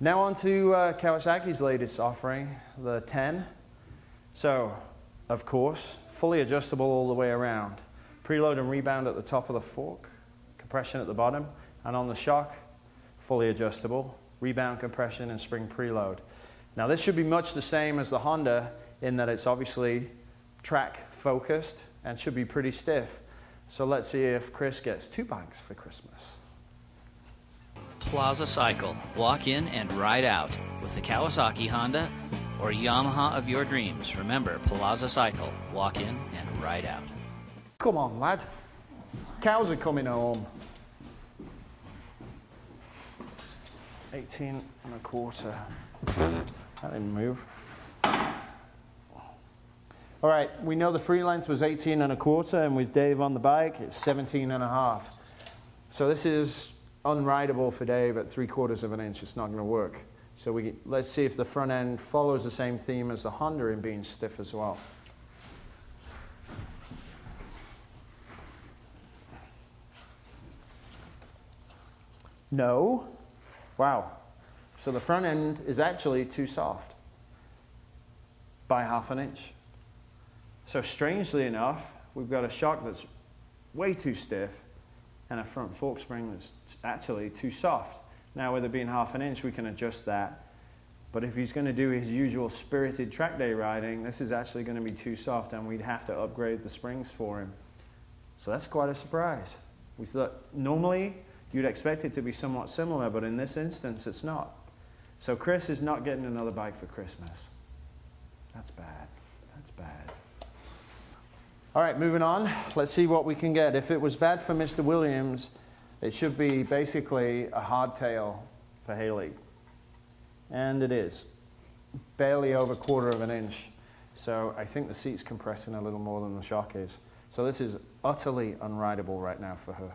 Now on to Kawasaki's latest offering, the 10. So, of course, fully adjustable all the way around. Preload and rebound at the top of the fork, compression at the bottom, and on the shock, fully adjustable, rebound, compression, and spring preload. Now this should be much the same as the Honda in that it's obviously track focused and should be pretty stiff. So let's see if Chris gets 2 bikes for Christmas. Plaza Cycle. Walk in and ride out with the Kawasaki Honda or Yamaha of your dreams. Remember, Plaza Cycle. Walk in and ride out. Come on, lad. Cows are coming home. 18 1/4. That didn't move. All right, we know the free length was 18 1/4, and with Dave on the bike, it's 17 1/2. So this is unrideable for Dave at 3/4 of an inch. It's not going to work. So let's see if the front end follows the same theme as the Honda in being stiff as well. No. Wow. So the front end is actually too soft by 1/2 inch. So strangely enough, we've got a shock that's way too stiff and a front fork spring that's actually too soft. Now with it being 1/2 inch, we can adjust that. But if he's going to do his usual spirited track day riding, this is actually going to be too soft and we'd have to upgrade the springs for him. So that's quite a surprise. We thought normally you'd expect it to be somewhat similar, but in this instance it's not. So Chris is not getting another bike for Christmas. That's bad. That's bad. All right, moving on. Let's see what we can get. If it was bad for Mr. Williams, it should be basically a hardtail for Haley. And it is. Barely over 1/4 of an inch. So I think the seat's compressing a little more than the shock is. So this is utterly unrideable right now for her.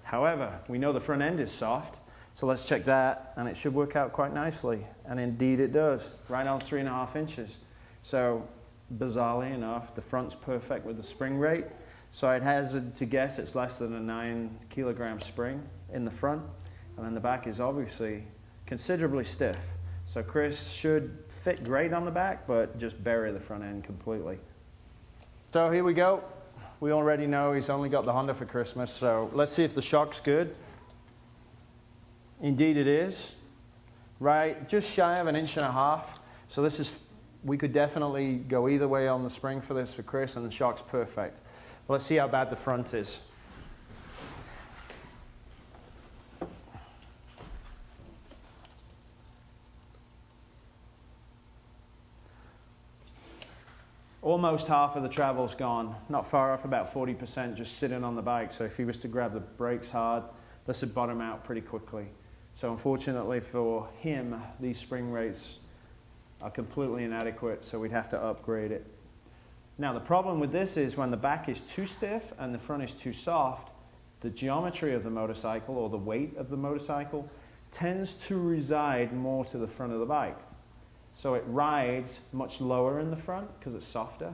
However, we know the front end is soft, so let's check that, and it should work out quite nicely. And indeed it does, right on 3 1/2 inches. So bizarrely enough, the front's perfect with the spring rate. So I'd hazard to guess it's less than a 9 kilogram spring in the front. And then the back is obviously considerably stiff. So Chris should fit great on the back, but just bury the front end completely. So here we go. We already know he's only got the Honda for Christmas, so let's see if the shock's good. Indeed it is. Right, just shy of 1.5 inches. So this is, we could definitely go either way on the spring for this for Chris, and the shock's perfect. But let's see how bad the front is. Almost half of the travel's gone, not far off, about 40% just sitting on the bike. So if he was to grab the brakes hard, this would bottom out pretty quickly. So unfortunately for him, these spring rates are completely inadequate, so we'd have to upgrade it. Now the problem with this is when the back is too stiff and the front is too soft, the geometry of the motorcycle or the weight of the motorcycle tends to reside more to the front of the bike. So it rides much lower in the front because it's softer.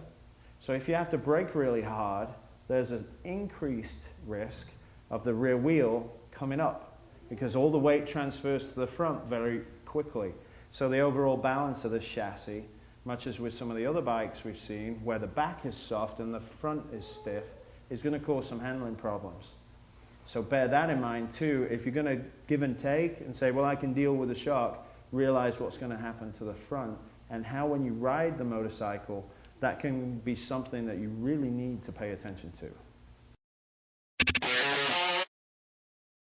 So if you have to brake really hard, there's an increased risk of the rear wheel coming up because all the weight transfers to the front very quickly. So the overall balance of this chassis, much as with some of the other bikes we've seen, where the back is soft and the front is stiff, is going to cause some handling problems. So bear that in mind too. If you're going to give and take and say, well, I can deal with the shock, realize what's going to happen to the front and how when you ride the motorcycle, that can be something that you really need to pay attention to.